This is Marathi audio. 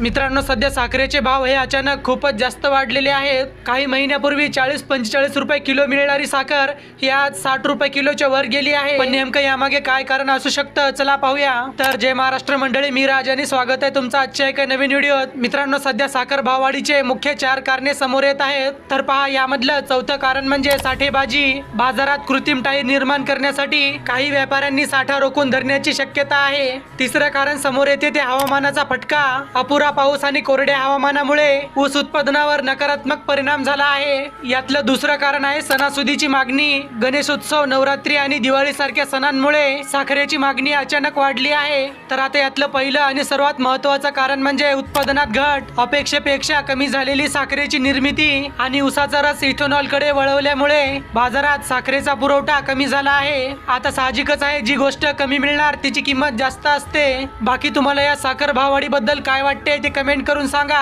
मित्रांनो, सध्या साखरेचे भाव हे अचानक खूपच जास्त वाढलेले आहेत। काही महिन्यापूर्वी 40-45 रुपये किलो मिळणारी साखर ही आज 60 रुपये किलोच्या वर गेली आहे। पण नेमकं यामागे काय कारण असू शकतं, चला पाहूया। तर जय महाराष्ट्र मंडळी, मी राज आणि स्वागत आहे तुमचं आजच्या एका नवीन व्हिडिओत। मित्रांनो, सध्या साखर भाववाढीचे मुख्य 4 कारणे समोर येत आहेत। तर पहा, यामधलं चौथं कारण म्हणजे साठेबाजी। बाजारात कृत्रिम टाळी निर्माण करण्यासाठी काही व्यापाऱ्यांनी साठा रोखून धरण्याची शक्यता आहे। तिसरं कारण समोर येते ते हवामानाचा फटका। अपुरा पाऊस आणि कोरड्या हवामानामुळे ऊस उत्पादनावर नकारात्मक परिणाम झाला आहे। यातलं दुसरं कारण आहे सणासुदीची मागणी। गणेशोत्सव, नवरात्री आणि दिवाळी सारख्या सणांमुळे साखरेची मागणी अचानक वाढली आहे। तर आता यातलं पहिलं आणि सर्वात महत्त्वाचं कारण म्हणजे उत्पादनात घट। अपेक्षेपेक्षा कमी झालेली साखरेची निर्मिती आणि ऊसाचा रस इथेनॉल कडे वळवल्यामुळे बाजारात साखरेचा पुरवठा कमी झाला आहे। आता साहजिकच आहे, जी गोष्ट कमी मिळणार तिची किंमत जास्त असते। बाकी तुम्हाला या साखर भाववाढीबद्दल काय वाटते ते कमेंट करून सांगा।